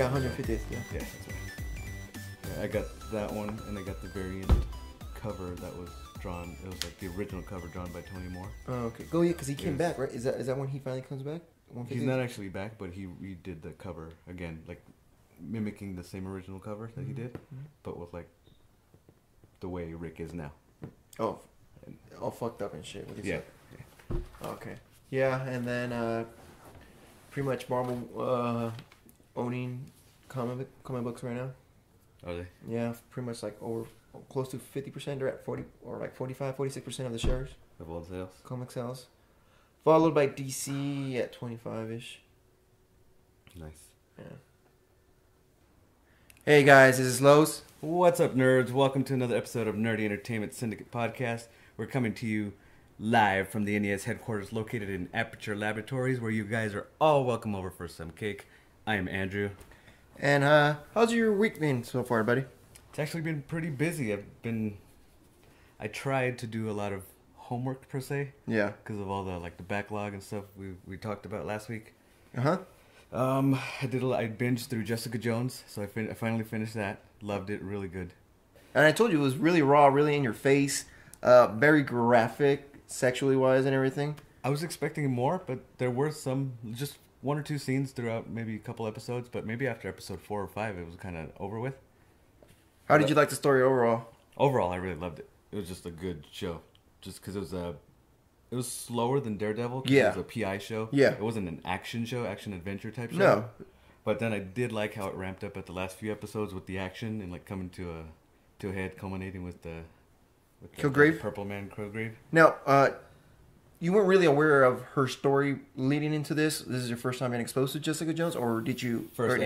Yeah, 150th. Yeah. Yeah, that's right. Yeah, I got that one, and I got the variant cover that was drawn. It was like the original cover drawn by Tony Moore. Oh, okay. Go yeah, because he came back, right? Is that when he finally comes back? 150th? He's not actually back, but he redid the cover again, like mimicking the same original cover that he did, but with like the way Rick is now. Oh, all fucked up and shit. With his Yeah. Okay. Yeah, and then pretty much Marvel owning comic books right now. Are they? Yeah, pretty much like over close to 50%. They're at 40 or like 45, 46% of the shares. Of all sales? Comic sales. Followed by DC at 25-ish. Nice. Yeah. Hey guys, this is Lowe's. What's up, nerds? Welcome to another episode of Nerdy Entertainment Syndicate Podcast. We're coming to you live from the NES headquarters located in Aperture Laboratories, where you guys are all welcome over for some cake. I am Andrew. And how's your week been so far, buddy? It's actually been pretty busy. I tried to do a lot of homework per se. Yeah. Because of all the the backlog and stuff we talked about last week. Uh-huh. I binged through Jessica Jones, so I finally finished that. Loved it, really good. And I told you it was really raw, really in your face, very graphic, sexually wise and everything. I was expecting more, but there were just one or two scenes throughout maybe a couple episodes, but maybe after episode 4 or 5 it was kind of over with. How did you like the story overall? Overall, I really loved it. It was just a good show. Just because it was slower than Daredevil. Yeah. It was a PI show. Yeah. It wasn't an action show, action adventure type show. No. But then I did like how it ramped up at the last few episodes with the action and coming to a head, culminating with the Kilgrave? Purple Man Kilgrave. Now, you weren't really aware of her story leading into this. This is your first time being exposed to Jessica Jones, or did you? First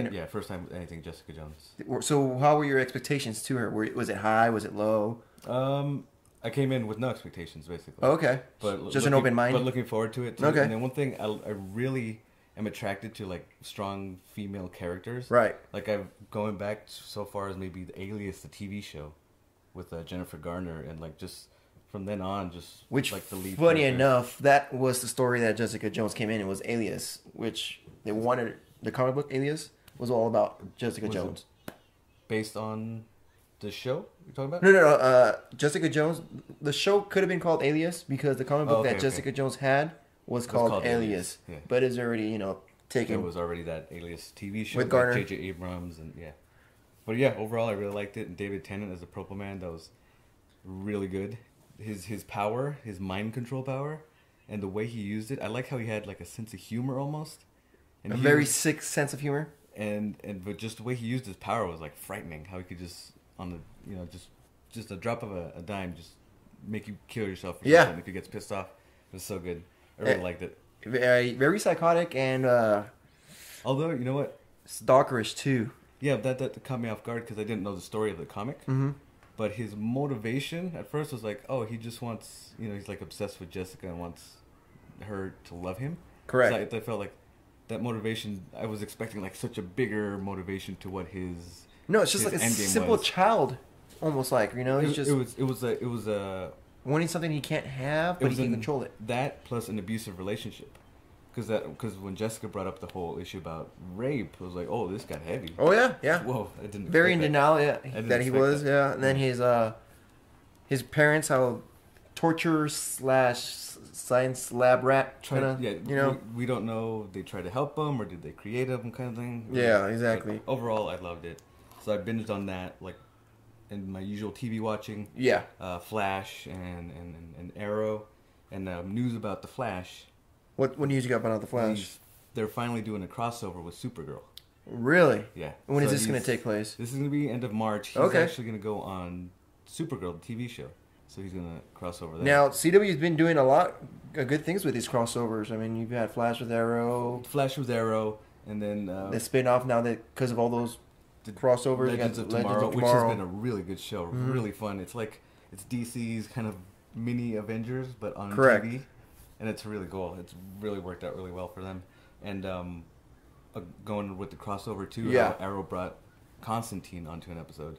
time anything Jessica Jones. So, how were your expectations to her? Was it high? Was it low? I came in with no expectations, basically. Oh, okay. But just an open mind. But looking forward to it. Too. Okay. And then one thing I really am attracted to, strong female characters. Right. I've going back so far as maybe the Alias, the TV show, with Jennifer Garner, and just from then on, which the lead. Funny character. enough, that was the story that Jessica Jones came in. It was Alias, which they wanted. The comic book Alias was all about Jessica Jones. Based on the show you're talking about? No. Jessica Jones. The show could have been called Alias because the comic book that Jessica Jones had was called Alias. Yeah. But it's already, taken. There was already that Alias TV show with Garner. J.J. Abrams, and yeah. But yeah, overall I really liked it. And David Tennant as the Purple Man, that was really good. His power, his mind control power, and the way he used it. I like how he had a sense of humor almost. And a very sick sense of humor. But just the way he used his power was frightening. How he could just on the just a drop of a dime just make you kill yourself or something if he gets pissed off. It was so good. I really liked it. Very psychotic and although you know what, stalkerish too. Yeah, that caught me off guard because I didn't know the story of the comic. Mm-hmm. But his motivation at first was he just wants, he's obsessed with Jessica and wants her to love him. Correct. So I felt like that motivation, I was expecting such a bigger motivation to what his. No, it's just a simple child, almost he's just. It was a wanting something he can't have, but he can control it. That plus an abusive relationship. Because when Jessica brought up the whole issue about rape, I was like, oh, this got heavy. Oh, yeah. Whoa, I didn't very in denial, that he was, yeah. And then his parents, how torture / science lab rat, we don't know, they tried to help him, or did they create him, kind of thing. Yeah, exactly. But overall, I loved it. So I binged on that, in my usual TV watching. Yeah. Flash and Arrow, and news about the Flash. What news you got about the Flash? They're finally doing a crossover with Supergirl. Really? Yeah. When is this going to take place? This is going to be end of March. He's actually going to go on Supergirl, the TV show. So he's going to cross over there. Now, CW's been doing a lot of good things with these crossovers. I mean, you've had Flash with Arrow. And then the spin-off now that because of all those crossovers. Legends of Tomorrow, which has been a really good show. Mm-hmm. Really fun. It's it's DC's kind of mini Avengers, but on TV. And it's really cool. It's really worked out really well for them. And going with the crossover, too, Arrow brought Constantine onto an episode,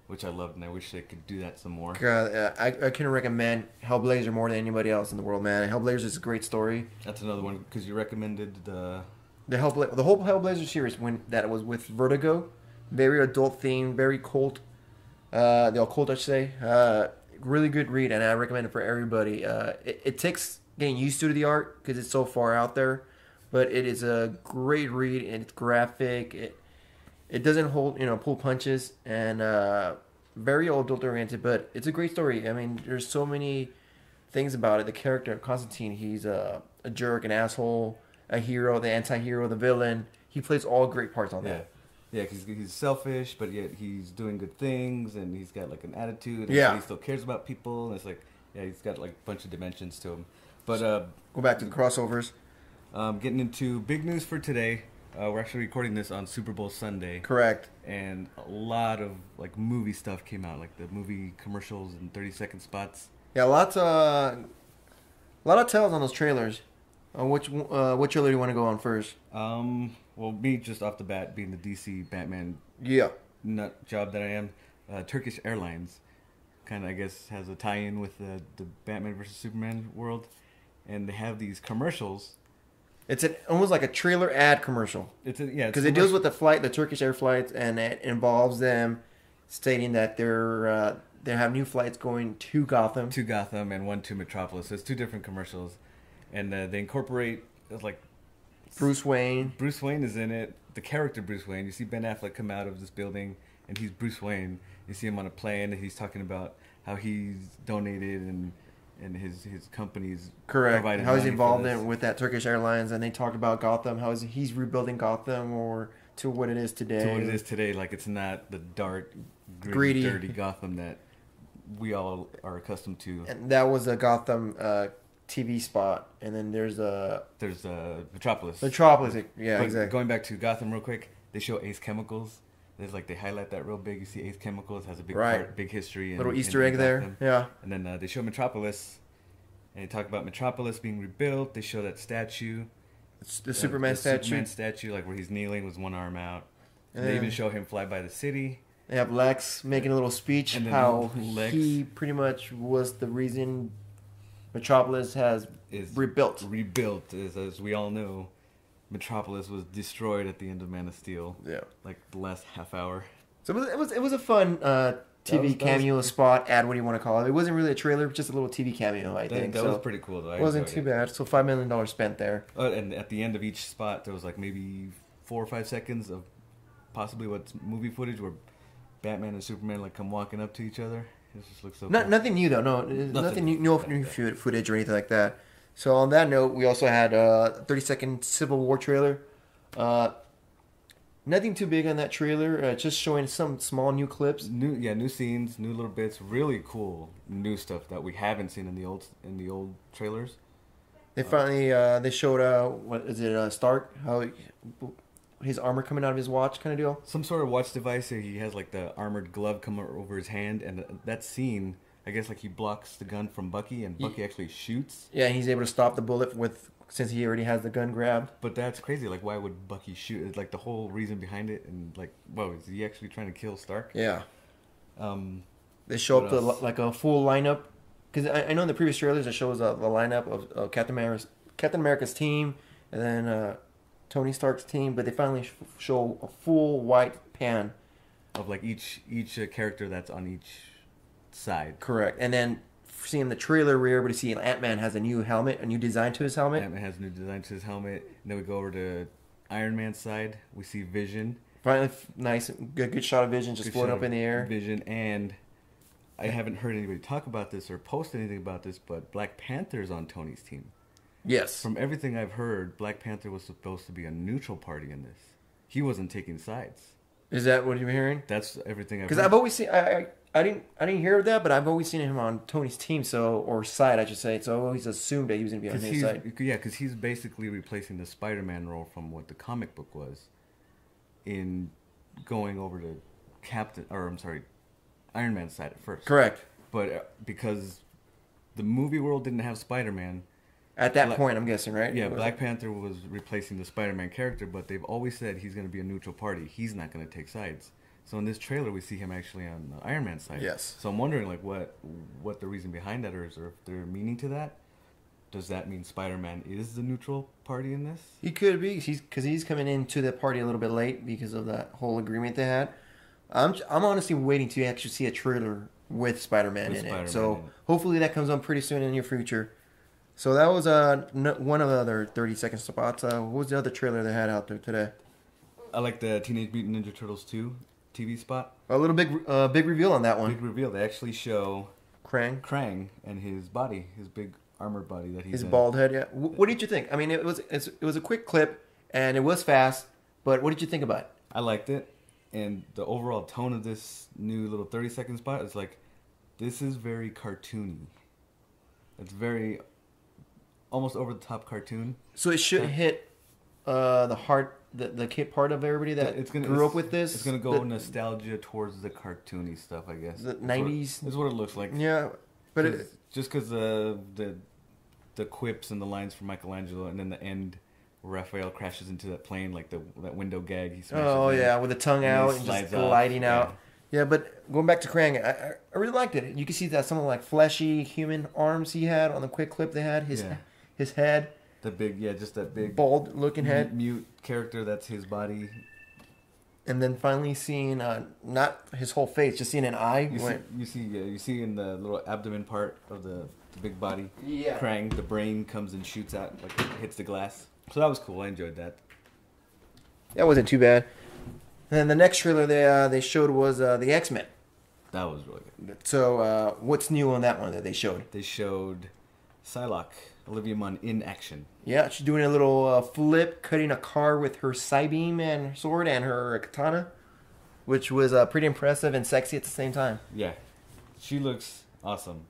which I loved, and I wish they could do that some more. God, I can recommend Hellblazer more than anybody else in the world, man. Hellblazer is a great story. That's another one, because you recommended the The whole Hellblazer series when that was with Vertigo, very adult themed, very cult. The occult, I should say. Really good read, and I recommend it for everybody. It takes getting used to the art because it's so far out there, but it is a great read and it's graphic. It doesn't pull punches, and very adult oriented, but it's a great story. I mean, there's so many things about it. The character Constantine, he's a jerk, an asshole, a hero, the anti-hero, the villain. He plays all great parts on that. Yeah, because he's selfish, but yet he's doing good things, and he's got like an attitude. And he still cares about people. And it's like, he's got like a bunch of dimensions to him. But go back to the crossovers. Getting into big news for today. We're actually recording this on Super Bowl Sunday. Correct. And a lot of like movie stuff came out, like the movie commercials and 30-second spots. Yeah, a lot of tells on those trailers. What trailer do you want to go on first? Well, me just off the bat, being the DC Batman nut job that I am, Turkish Airlines kind of, I guess, has a tie-in with the Batman versus Superman world, and they have these commercials. It's almost like a trailer ad commercial. Because it deals with the Turkish Air flights, and it involves them stating that they have new flights going to Gotham. To Gotham and one to Metropolis. So it's two different commercials, and they incorporate like Bruce Wayne. Bruce Wayne is in it. The character Bruce Wayne. You see Ben Affleck come out of this building, and he's Bruce Wayne. You see him on a plane, and he's talking about how he's donated and his company's provided how he's involved with that Turkish Airlines, and they talk about Gotham, how he's rebuilding Gotham or to what it is today. To what it is today, like it's not the dark, gritty, dirty Gotham that we all are accustomed to. And that was a Gotham TV spot, and then there's Metropolis. Exactly. Going back to Gotham real quick, they show Ace Chemicals. There's they highlight that real big. You see Ace Chemicals has a big history. Little Easter egg there. Yeah. And then they show Metropolis, and they talk about Metropolis being rebuilt. They show that statue. It's the Superman statue. Superman statue, like where he's kneeling with one arm out. And they even show him fly by the city. They have Lex making a little speech and how he pretty much was the reason Metropolis is rebuilt. Rebuilt, as we all know. Metropolis was destroyed at the end of Man of Steel. Yeah, like the last half hour. So it was a fun TV cameo spot, ad, what do you want to call it? It wasn't really a trailer, just a little TV cameo. I think that was pretty cool though. It wasn't too bad. So $5 million spent there. And at the end of each spot, there was like maybe 4 or 5 seconds of possibly what's movie footage where Batman and Superman come walking up to each other. It just looks so cool. Nothing new though. No, nothing new. No new footage or anything like that. So on that note, we also had a 30-second Civil War trailer. Nothing too big on that trailer. Just showing some small new clips. New scenes, new little bits. Really cool new stuff that we haven't seen in the old trailers. They finally they showed what is it? Stark, how his armor coming out of his watch, kind of deal. Some sort of watch device. He has the armored glove come over his hand, and that scene. I guess he blocks the gun from Bucky, and Bucky actually shoots. Yeah, he's able to stop the bullet since he already has the gun grabbed. But that's crazy. Why would Bucky shoot? It's the whole reason behind it, and whoa, is he actually trying to kill Stark? Yeah. They show up a full lineup, because I know in the previous trailers it shows the lineup of Captain America's team, and then Tony Stark's team, but they finally show a full white pan of each character that's on each side. Correct. And then seeing the trailer, we're able to see Ant-Man has a new helmet, a new design to his helmet. Ant-Man has a new design to his helmet. And then we go over to Iron Man's side. We see Vision. Finally, nice, good shot of Vision just floating up in the air. Vision, and I haven't heard anybody talk about this or post anything about this, but Black Panther's on Tony's team. Yes. From everything I've heard, Black Panther was supposed to be a neutral party in this. He wasn't taking sides. Is that what you're hearing? That's everything I've heard. Because I've always seen... I didn't hear of that, but I've always seen him on Tony's team, or side, I should say. So I always assumed that he was going to be on his side. Yeah, because he's basically replacing the Spider-Man role from what the comic book was, in going over to Iron Man's side at first. Correct. But because the movie world didn't have Spider-Man at that point, I'm guessing, right? Yeah, Black Panther was replacing the Spider-Man character, but they've always said he's going to be a neutral party. He's not going to take sides. So in this trailer, we see him actually on the Iron Man side. Yes. So I'm wondering what the reason behind that is, or if there's meaning to that. does that mean Spider-Man is the neutral party in this? He could be. Because he's coming into the party a little bit late because of that whole agreement they had. I'm honestly waiting to actually see a trailer with Spider-Man in it. So hopefully that comes on pretty soon in the near future. So that was one of the other 30-second spots. What was the other trailer they had out there today? I like the Teenage Mutant Ninja Turtles 2 TV spot. A little big reveal on that one. Big reveal. They actually show Krang and his body, his big armored body that he's his in. Bald head. Yeah. What did you think? I mean, it was a quick clip and it was fast. But what did you think about it? I liked it, and the overall tone of this new little 30-second spot is like, this is very cartoony. It's very almost over the top cartoon. So it should hit the heart, the kid part of everybody that grew up with this. It's gonna go nostalgia towards the cartoony stuff, I guess. The 90s. Is what it looks like. Yeah, but just because the quips and the lines from Michelangelo, and then the end, Raphael crashes into that plane, like that window gag. He smashes. Oh yeah, with the tongue out and just gliding out. Yeah, but going back to Krang, I really liked it. You can see that some of like fleshy human arms he had on the quick clip they had. His head. The big, just that big bald looking head. Mute character, that's his body. And then finally seeing not his whole face, just seeing an eye. You see in the little abdomen part of the big body. Yeah. Krang, the brain comes and shoots out, like it hits the glass. So that was cool. I enjoyed that. That wasn't too bad. And then the next trailer they showed was the X-Men. That was really good. So what's new on that one that they showed? They showed Psylocke, Olivia Munn, in action. Yeah, she's doing a little flip, cutting a car with her Psybeam and sword and her katana, which was pretty impressive and sexy at the same time. Yeah, she looks awesome.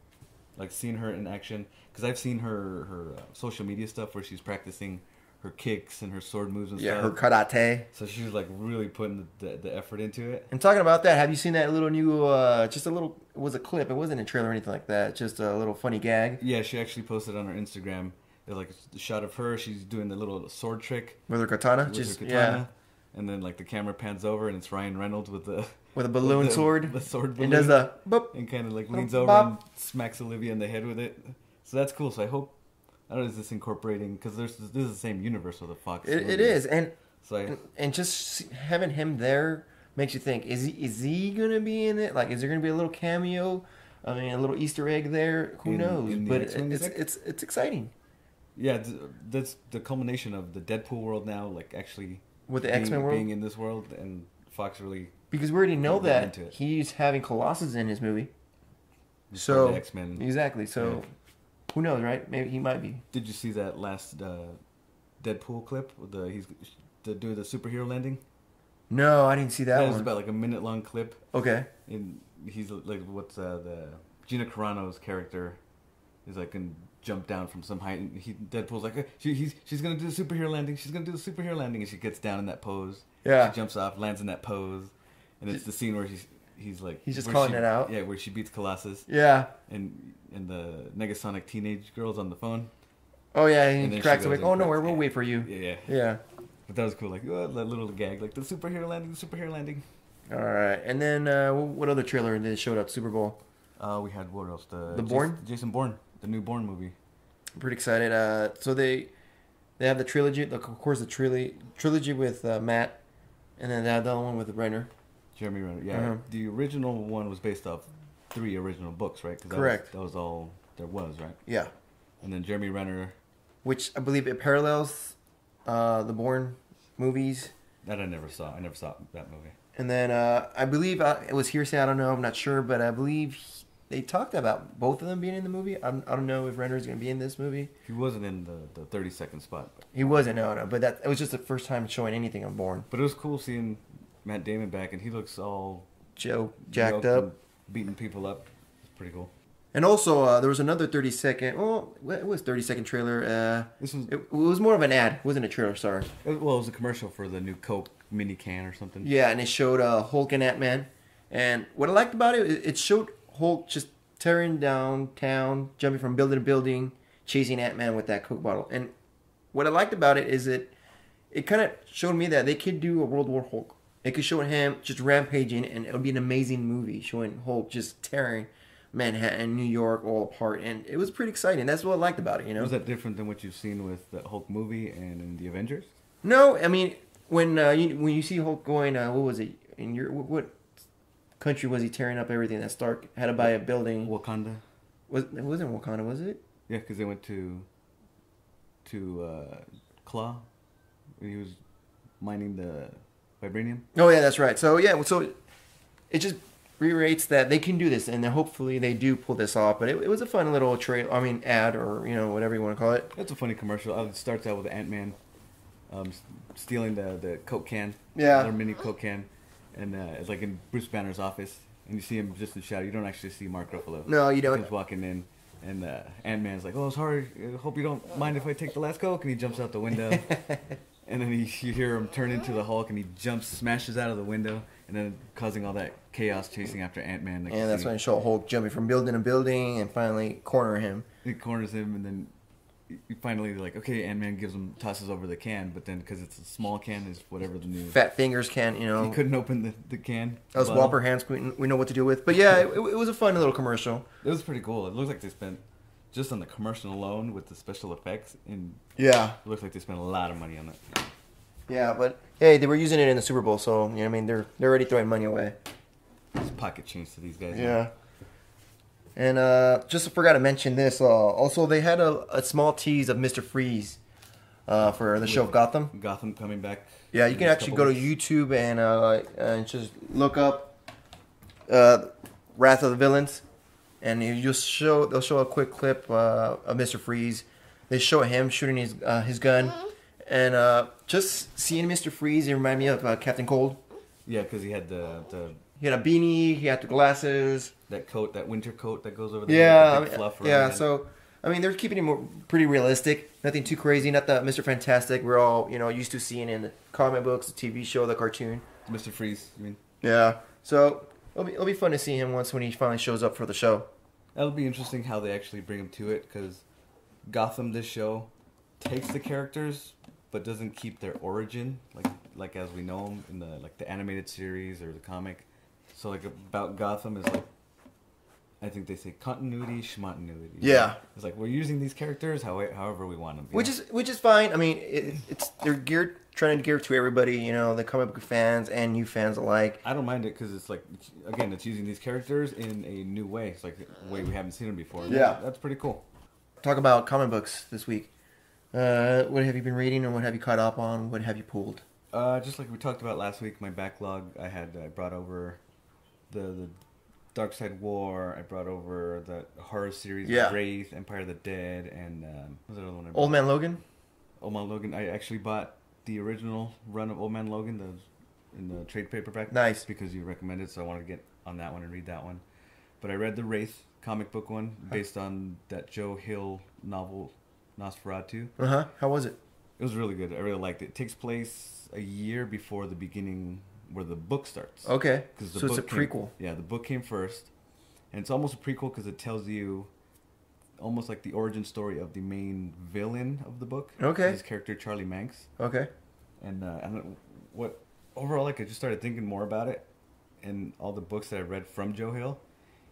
Like seeing her in action, because I've seen her social media stuff where she's practicing her kicks and her sword moves and stuff. Yeah, her karate. So she was like really putting the effort into it. And talking about that, have you seen that little new, just a little, it was a clip, it wasn't a trailer or anything like that, just a little funny gag? Yeah, she actually posted on her Instagram, it was like a shot of her, she's doing the little sword trick. With her katana? Yeah. And then like the camera pans over and it's Ryan Reynolds with a balloon sword. The sword balloon. And does the boop. And kind of like leans over and smacks Olivia in the head with it. So that's cool. So I hope, I don't know, is this incorporating, because this is the same universe with the Fox. It is, and so and just having him there makes you think: is he gonna be in it? Like, is there gonna be a little cameo? I mean, a little Easter egg there. Who knows? But it's exciting. Yeah, that's the culmination of the Deadpool world now. Like actually with the X-Men world being in this world, and Fox really, because we already know that he's having Colossus in his movie. So X-Men exactly. So. Yeah. Who knows, right? Maybe he might be. Did you see that last Deadpool clip with he's doing the superhero landing? No, I didn't see that one. It was about like a minute-long clip. Okay. And he's like, what's the Gina Carano's character is like and jump down from some height, and Deadpool's like, she's gonna do the superhero landing. She's gonna do the superhero landing, and she gets down in that pose. Yeah. She jumps off, lands in that pose, and it's the scene where he's like, he's just calling it out. Yeah, where she beats Colossus. Yeah. And the Negasonic teenage girl's on the phone. Oh yeah, he cracks awake. Oh no, we'll wait for you. Yeah. But that was cool. Like that little gag, like the superhero landing. All right, and then what other trailer they showed up? Super Bowl. We had what else? The Bourne. Jason Bourne, the new Bourne movie. I'm pretty excited. So they have the trilogy. Of course, the trilogy with Matt, and then they have the other one with Renner. Jeremy Renner. Yeah. Uh-huh. The original one was based off 3 original books, right? Correct. That was all there was, right? Yeah. And then Jeremy Renner, which I believe it parallels the Bourne movies. That I never saw. I never saw that movie. And then I believe it was hearsay. I don't know. I'm not sure, but I believe they talked about both of them being in the movie. I don't know if Renner's going to be in this movie. He wasn't in the 30-second spot. He wasn't. No. But it was just the first time showing anything on Bourne. But it was cool seeing Matt Damon back, and he looks all jacked up, beating people up. It's pretty cool. And also, there was another 30-second. Well, it was 30-second trailer. It was more of an ad. It wasn't a trailer. Sorry. Well, it was a commercial for the new Coke mini can or something. Yeah, and it showed Hulk and Ant-Man. And what I liked about it showed Hulk just tearing down town, jumping from building to building, chasing Ant-Man with that Coke bottle. And what I liked about it is it kind of showed me that they could do a World War Hulk. It could show him just rampaging, and it would be an amazing movie showing Hulk just tearing Manhattan, New York, all apart, and it was pretty exciting. That's what I liked about it. You know, Was that different than what you've seen with the Hulk movie and in the Avengers? no, I mean when you see Hulk going, what was it in your what country was he tearing up everything that Stark had to buy a building? Wakanda. It wasn't Wakanda, was it? Yeah, because they went to Claw. He was mining the vibranium. Oh yeah, that's right. So yeah, so it just reiterates that they can do this, and then hopefully they do pull this off. But it was a fun little ad, or whatever you want to call it. That's a funny commercial. It starts out with Ant-Man stealing the Coke can. Yeah. Their mini Coke can, and it's like in Bruce Banner's office, and you see him just in shadow. You don't actually see Mark Ruffalo. No, you don't. He's walking in. And Ant-Man's like, "Oh, sorry. I hope you don't mind if I take the last Coke." And he jumps out the window. And then you hear him turn into the Hulk, and he smashes out of the window, and then causing all that chaos chasing after Ant-Man. And that's when you show Hulk jumping from building to building and finally corner him. He corners him, and then you finally like, okay, Ant-Man tosses over the can, but then because it's a small can, is whatever the new Fat Fingers can, He couldn't open the can. Those Whopper hands, we know what to do with. But yeah, it was a fun little commercial. It was pretty cool. It looks like they spent just on the commercial alone with the special effects, and yeah, it looks like they spent a lot of money on it. Yeah, but hey, they were using it in the Super Bowl, so you know what I mean, they're already throwing money away. It's pocket change to these guys. Yeah. And just forgot to mention this. Also, they had a small tease of Mr. Freeze for the show of Gotham. Gotham coming back. Yeah, you can actually go to YouTube and just look up Wrath of the Villains, and they'll show a quick clip of Mr. Freeze. They show him shooting his gun, and just seeing Mr. Freeze, it reminded me of Captain Cold. Yeah, because he had the he had a beanie, he had the glasses. That coat, that winter coat that goes over the big fluff. Yeah, so I mean they're keeping it pretty realistic, nothing too crazy, not the Mr. Fantastic we're all used to seeing in the comic books, the TV show, the cartoon. Mr. Freeze, you mean? Yeah, so it'll be fun to see him when he finally shows up for the show. That'll be interesting how they actually bring him to it, because Gotham, this show, takes the characters but doesn't keep their origin like as we know them in the animated series or the comic. So about Gotham is I think they say continuity, schmontinuity. Yeah, it's like we're using these characters however we want them. Which is fine. I mean, they're trying to gear to everybody. The comic book fans and new fans alike. I don't mind it because it's it's using these characters in a new way. It's like a way we haven't seen them before. Yeah, that's pretty cool. Talk about comic books this week. What have you been reading, or what have you caught up on? What have you pulled? Just like we talked about last week, my backlog. I brought over the Dark Side War. I brought over the horror series, Wraith, Empire of the Dead, and what was the other one I brought? Old Man Logan. Old Man Logan. I actually bought the original run of Old Man Logan in the trade paperback. Nice. Because you recommended, so I wanted to get on that one and read that one. But I read the Wraith comic book one based on that Joe Hill novel, Nosferatu. How was it? It was really good. I really liked it. It takes place a year before the beginning where the book starts. Okay. So it's a prequel. The book came first. And it's almost a prequel because it tells you almost like the origin story of the main villain of the book. Okay. His character, Charlie Manx. Okay. And overall, I just started thinking more about it. And all the books that I read from Joe Hill,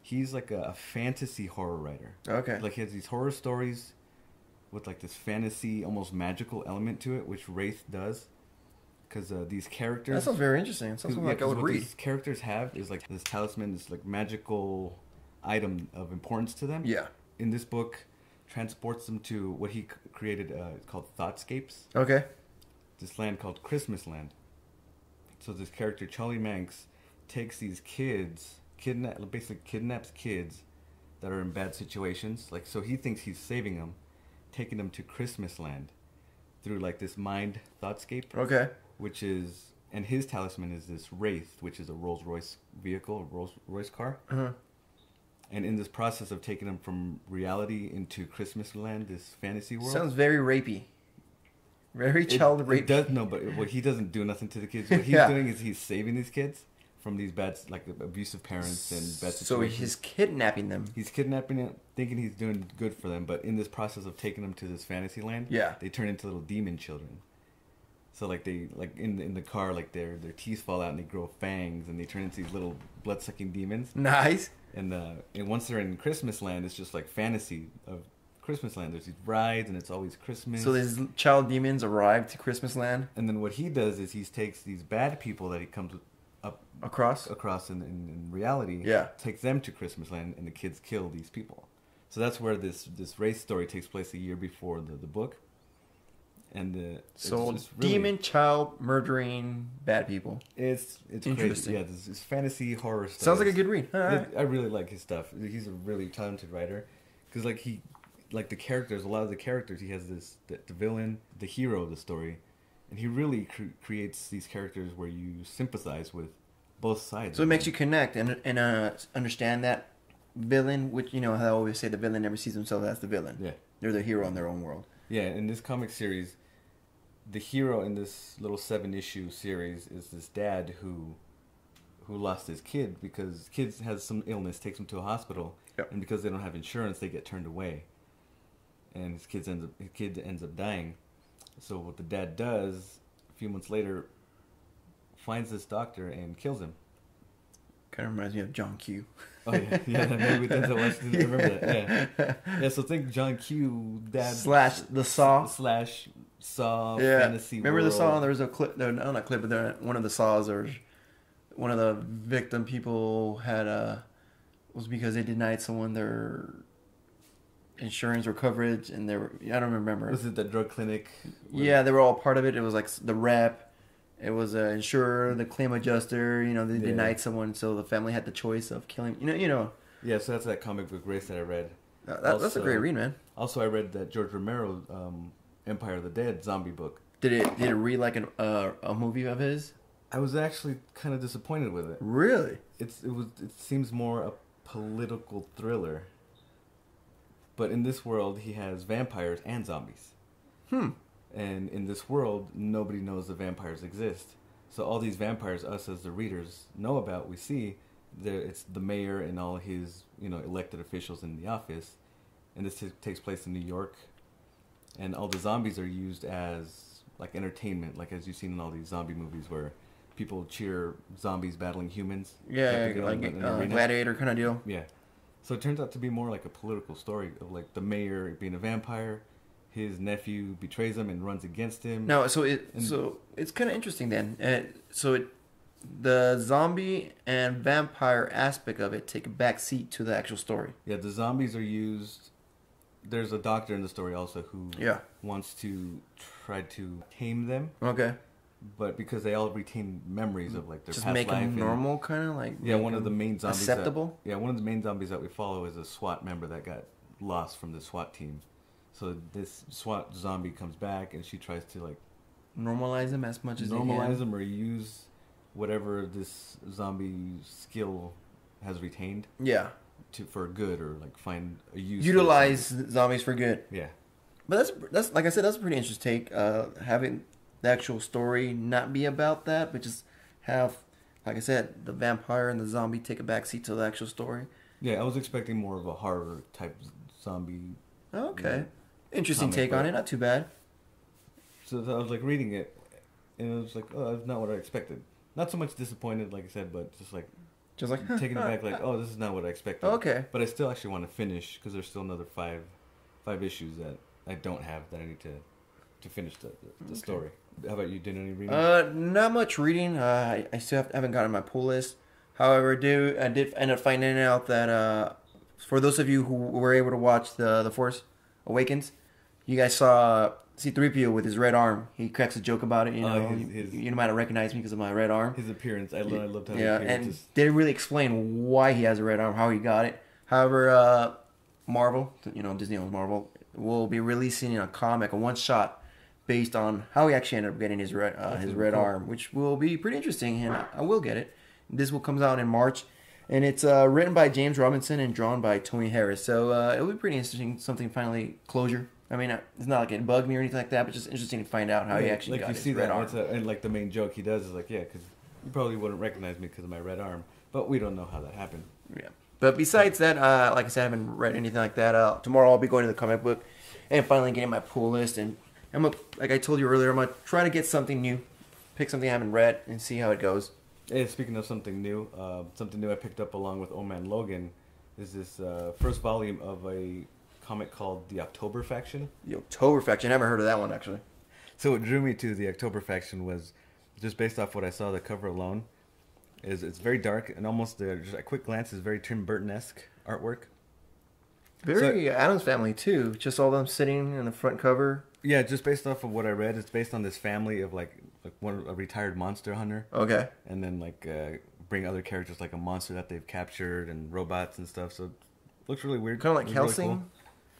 he's like a fantasy horror writer. Okay. Like he has these horror stories with like this fantasy, almost magical element to it, which Wraith does. Because these characters... That sounds very interesting. It sounds like I would read. These characters have is like this talisman, this like magical item of importance to them. Yeah. In this book, transports them to what he created. It's called Thoughtscapes. Okay. This land called Christmas Land. So this character, Charlie Manx, takes these kids, basically kidnaps kids that are in bad situations. So he thinks he's saving them, taking them to Christmas Land through like this mind thoughtscape. Okay. And his talisman is this Wraith, which is a Rolls-Royce vehicle, a Rolls-Royce car. Uh-huh. And in this process of taking them from reality into Christmas Land, this fantasy world. Sounds very rapey. Very child rapey. It does, no, but he doesn't do nothing to the kids. What he's doing is he's saving these kids from these bad, like abusive parents and bad situations. So he's kidnapping them. He's kidnapping them, thinking he's doing good for them, but in this process of taking them to this fantasy land, they turn into little demon children. So they in the car, their teeth fall out and they grow fangs and they turn into these little blood sucking demons. Nice. And once they're in Christmas Land, it's just like fantasy of Christmas Land. There's these rides, and it's always Christmas. So these child demons arrive to Christmas Land. And then what he does is he takes these bad people that he comes across in reality. Yeah. Takes them to Christmas Land, and the kids kill these people. So that's where this race story takes place a year before the book. And so it's really, demon child murdering bad people. It's interesting. Crazy. Yeah, this fantasy horror stuff. Sounds like a good read. Right. I really like his stuff. He's a really talented writer because the characters, a lot of the characters, he has the villain, the hero of the story, and he really creates these characters where you sympathize with both sides. So it makes you connect and understand that villain, which how I always say the villain never sees himself as the villain. Yeah, they're the hero in their own world. Yeah, in this comic series, the hero in this little 7-issue series is this dad who lost his kid because kid has some illness, takes him to a hospital, yep. And because they don't have insurance, they get turned away, and his kid ends up dying. So what the dad does a few months later, finds this doctor and kills him. Kind of reminds me of John Q. Oh yeah, maybe with Denzel Washington. I remember that. Yeah. So think John Q. Dad / the Saw fantasy. Remember world. the Saw? There was a clip. No, not a clip, but one of the Saws or one of the victim people had was because they denied someone their insurance or coverage, and they were I don't remember. Was it the drug clinic? Yeah, they were all part of it. It was like the rep. It was an insurer, the claim adjuster. They denied someone, so the family had the choice of killing. Yeah, so that's that comic book Race that I read. That's a great read, man. Also, I read that George Romero, Empire of the Dead zombie book. Did it read like a movie of his? I was actually kind of disappointed with it. Really? It seems more a political thriller. But in this world, he has vampires and zombies. And in this world, nobody knows the vampires exist. So all these vampires, us as the readers know about, we see, it's the mayor and all his elected officials in the office. And this takes place in New York. And all the zombies are used as like entertainment, like as you've seen in all these zombie movies where people cheer zombies battling humans. Yeah, like Gladiator kind of deal. Yeah. So it turns out to be more like a political story of like the mayor being a vampire. His nephew betrays him and runs against him. No, so it's kind of interesting then. The zombie and vampire aspect of it take a back seat to the actual story. Yeah, the zombies are used. There's a doctor in the story also who wants to try to tame them. Okay. But because they all retain memories of like their just past life. Just make them normal, kind of like. Yeah, one of the main zombies. Acceptable. One of the main zombies that we follow is a SWAT member that got lost from the SWAT team. So this SWAT zombie comes back and she tries to like normalize them as much as normalize them or use whatever this zombie skill has retained. Yeah. For good or like find a use. Utilize zombies for good. Yeah. But that's like I said, that's a pretty interesting take. Having the actual story not be about that, but just have, like I said, the vampire and the zombie take a backseat to the actual story. Yeah, I was expecting more of a horror type zombie. Okay. Interesting take on it. Not too bad. So I was like reading it, and it was like, oh, that's not what I expected. Not so much disappointed, like I said, but just like taking it back, like, oh, this is not what I expected. Okay. But I still actually want to finish because there's still another five issues that I don't have that I need to finish the story. How about you? Did any reading? Not much reading. I still haven't gotten my pull list. However, I did end up finding out that for those of you who were able to watch the Force Awakens, you guys saw C-3PO with his red arm. He cracks a joke about it. You might have recognized me because of my red arm. His appearance. I loved how he appeared. And they didn't really explain why he has a red arm, how he got it. However, Marvel, Disney owns Marvel, will be releasing a comic, a one-shot, based on how he actually ended up getting his red arm, which will be pretty interesting, and I will get it. This will comes out in March, and it's written by James Robinson and drawn by Tony Harris. So it'll be pretty interesting, something finally closure. I mean, it's not like it bugged me or anything like that, but just interesting to find out how he actually got his red arm. And like the main joke he does is like, yeah, because you probably wouldn't recognize me because of my red arm, but we don't know how that happened. Yeah. But besides that, like I said, I haven't read anything like that. Tomorrow I'll be going to the comic book and finally getting my pull list. And like I told you earlier, I'm going to try to get something new, pick something I haven't read, and see how it goes. Hey, speaking of something new I picked up along with Old Man Logan is this first volume of a comic called The October Faction. The October Faction. I never heard of that one, actually. So what drew me to The October Faction was just based off what I saw, the cover alone. It's very dark, and almost just a quick glance is very Tim Burton-esque artwork. Very Addams Family, too. Just all them sitting in the front cover. Yeah, just based off of what I read, it's based on this family of a retired monster hunter. Okay. And then bring other characters like a monster that they've captured and robots and stuff. So it looks really weird. Kind of like Hellsing. Really cool.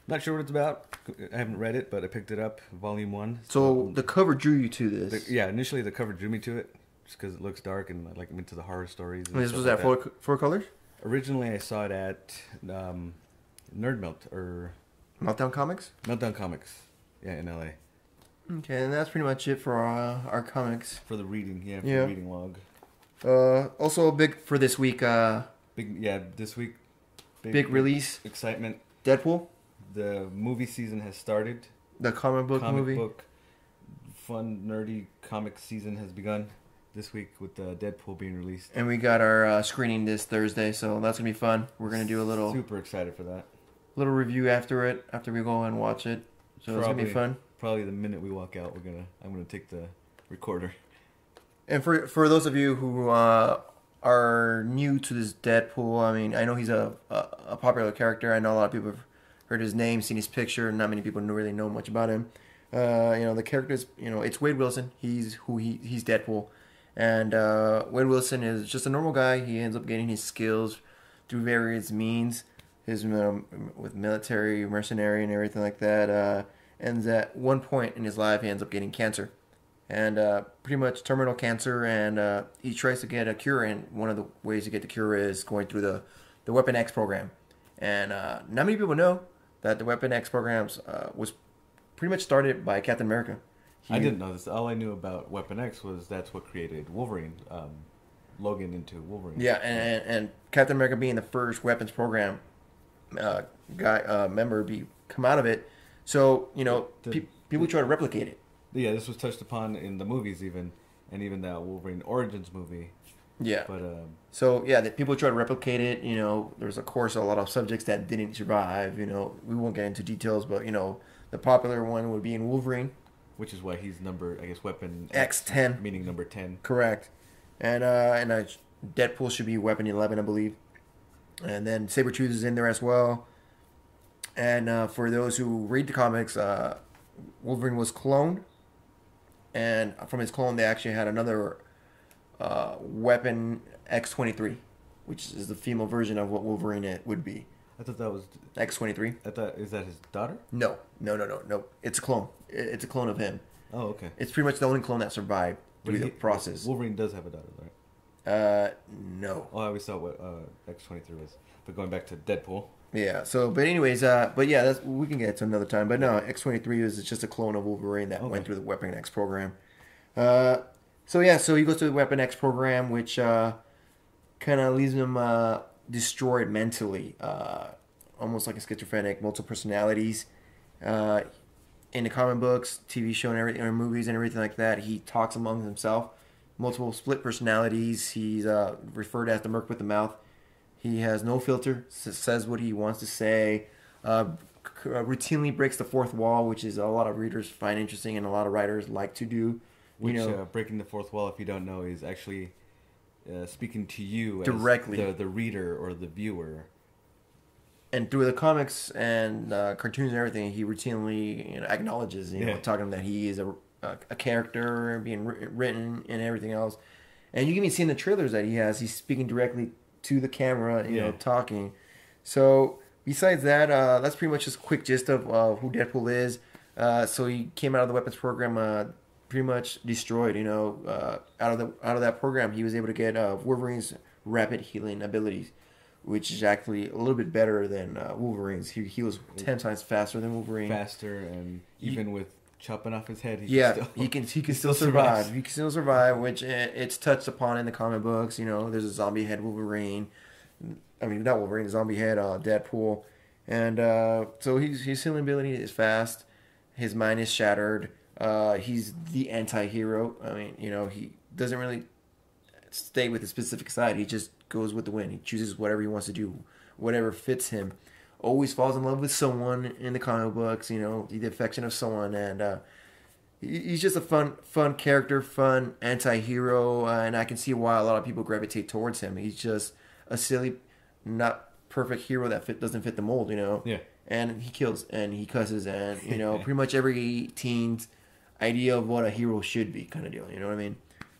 Not sure what it's about. I haven't read it, but I picked it up, volume 1. So the cover drew you to this. Initially the cover drew me to it, just because it looks dark and I'm into the horror stories. And this was at Four Colors? Originally, I saw it at Nerd Melt or Meltdown Comics. Meltdown Comics, yeah, in LA. Okay, and that's pretty much it for our comics. For the reading, the reading log. Also big for this week. This week. Big release. Excitement. Deadpool. The movie season has started. The comic book fun, nerdy comic season has begun this week with Deadpool being released. And we got our screening this Thursday, so that's going to be fun. We're going to do a little... Super excited for that. Little review after we go and watch it. So it's going to be fun. Probably the minute we walk out, I'm going to take the recorder. And for those of you who are new to this Deadpool, I mean, I know he's a popular character. I know a lot of people have heard his name, seen his picture. Not many people really know much about him. The characters, it's Wade Wilson. He's Deadpool. And Wade Wilson is just a normal guy. He ends up getting his skills through various means. His with military, mercenary, and everything like that. Ends at one point in his life, he ends up getting cancer. And pretty much terminal cancer. And he tries to get a cure. And one of the ways to get the cure is going through the Weapon X program. And not many people know that the Weapon X programs was pretty much started by Captain America. I didn't know this. All I knew about Weapon X was that's what created Wolverine, Logan into Wolverine. Yeah, and Captain America being the first weapons program member come out of it. So, people try to replicate it. Yeah, this was touched upon in the movies even, and even that Wolverine Origins movie. Yeah. But the people try to replicate it. There's of course a lot of subjects that didn't survive. We won't get into details, but the popular one would be in Wolverine, which is why he's Weapon X10, meaning number 10. Correct. And Deadpool should be Weapon 11, I believe. And then Sabretooth is in there as well. And for those who read the comics, Wolverine was cloned, and from his clone they actually had another Weapon X-23, which is the female version of what Wolverine would be. I thought that was X-23. Is that his daughter? No. It's a clone. It's a clone of him. Oh, okay. It's pretty much the only clone that survived through the process. Wolverine does have a daughter, right? No. Oh, I always thought what X-23 was. But going back to Deadpool. Yeah. So, but anyways, we can get to another time. But no, X-23 is just a clone of Wolverine that went through the Weapon X program. So he goes through the Weapon X program, which kind of leaves him destroyed mentally, almost like a schizophrenic, multiple personalities. In the comic books, TV show, and everything, or movies and everything like that, he talks among himself. Multiple split personalities. He's referred as the Merc with the Mouth. He has no filter. Says what he wants to say. Routinely breaks the fourth wall, which is a lot of readers find interesting and a lot of writers like to do. Breaking the fourth wall, if you don't know, is actually speaking to you directly, as the reader or the viewer. And through the comics and cartoons and everything, he routinely acknowledges, talking that he is a character being written and everything else. And you can even see in the trailers that he's speaking directly to the camera, talking. So besides that, that's pretty much just a quick gist of who Deadpool is. So he came out of the weapons program pretty much destroyed. Out of that program, he was able to get Wolverine's rapid healing abilities, which is actually a little bit better than Wolverine's. He heals 10 times faster than Wolverine. Faster, and even with chopping off his head, he can still survive. He can still survive, which it's touched upon in the comic books. There's a zombie head Wolverine. I mean, not Wolverine, a zombie head Deadpool. And so his healing ability is fast. His mind is shattered. He's the anti-hero. I mean, he doesn't really stay with a specific side. He just goes with the wind. He chooses whatever he wants to do, whatever fits him. Always falls in love with someone in the comic books, you know, the affection of someone, and he's just a fun character, fun anti-hero, and I can see why a lot of people gravitate towards him. He's just a silly, not perfect hero that doesn't fit the mold, you know. Yeah. And he kills and he cusses and you know pretty much every teen's idea of what a hero should be, kind of deal. You know what I mean?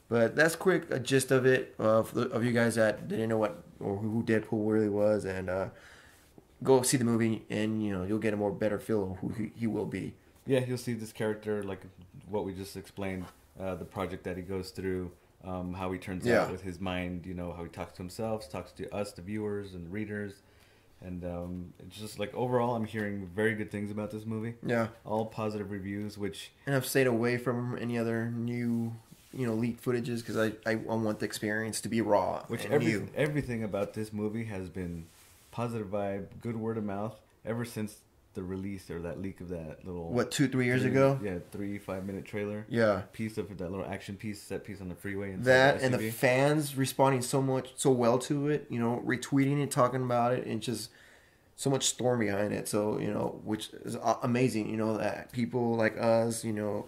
But that's quick a gist of it of you guys that didn't know what or who Deadpool really was, and go see the movie and you know you'll get a more better feel of who he will be. Yeah, you'll see this character like what we just explained, the project that he goes through, how he turns out with his mind, you know, how he talks to himself, talks to us, the viewers and readers. And it's just like overall, I'm hearing very good things about this movie. Yeah, all positive reviews. And I've stayed away from any other new, you know, leaked footages because I want the experience to be raw. Everything about this movie has been positive vibe, good word of mouth ever since the release or that leak of that little 2-3 years ago. Yeah, 5-minute trailer. Yeah, piece of that little action piece, set piece on the freeway. That and the fans responding so well to it, you know, retweeting it, talking about it, and just so much storm behind it. So you know, which is amazing. You know that people like us, you know,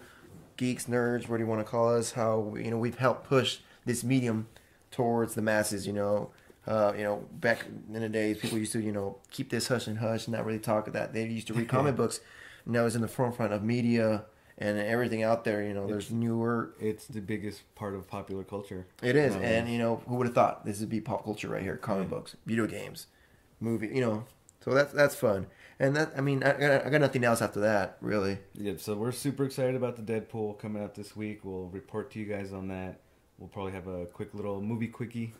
geeks, nerds, what do you want to call us? How you know we've helped push this medium towards the masses. You know, back in the days, people used to, you know, keep this hush and hush and not really talk of that. They used to read comic books. Now it's in the forefront of media and everything out there. You know, there's newer. It's the biggest part of popular culture. It is, and you know, who would have thought this would be pop culture right here? Comic books, video games, movie. You know, so that's fun. And that, I mean, I got nothing else after that, really. Yeah, so we're super excited about the Deadpool coming out this week. We'll report to you guys on that. We'll probably have a quick little movie quickie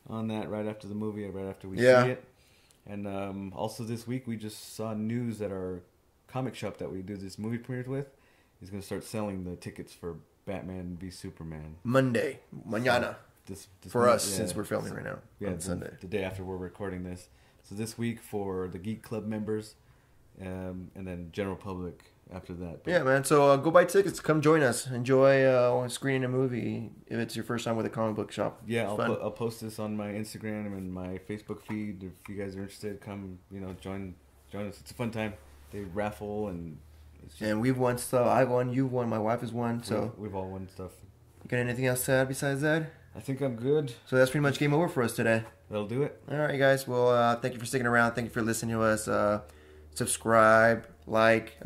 on that right after the movie, right after we see it. And also this week we just saw news that our comic shop that we do this movie premieres with is going to start selling the tickets for Batman v Superman. Monday, mañana. So this for us, since we're filming right now. Yeah, on Sunday. The day after we're recording this. So this week for the Geek Club members, and then general public after that. But yeah, man. So go buy tickets. Come join us. Enjoy screening a movie if it's your first time with a comic book shop. Yeah, I'll post this on my Instagram and my Facebook feed. If you guys are interested, come join us. It's a fun time. They raffle and we've won stuff. I won. You won. My wife has won. So we've all won stuff. You got anything else to add besides that? I think I'm good. So that's pretty much game over for us today. That'll do it. All right, guys. Well, thank you for sticking around. Thank you for listening to us. Subscribe, like,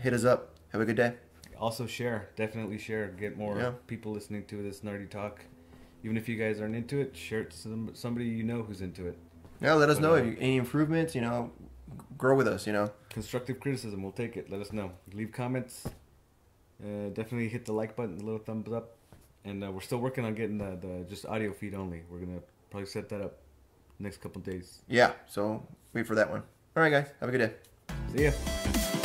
hit us up. Have a good day. Also share. Definitely share. Get more people listening to this nerdy talk. Even if you guys aren't into it, share it to somebody you know who's into it. Yeah, let us know if any improvements, grow with us, Constructive criticism, we'll take it. Let us know. Leave comments. Definitely hit the like button, the little thumbs up. And we're still working on getting the just audio feed only. We're going to probably set that up next couple days. Yeah, so wait for that one. All right, guys. Have a good day. See ya.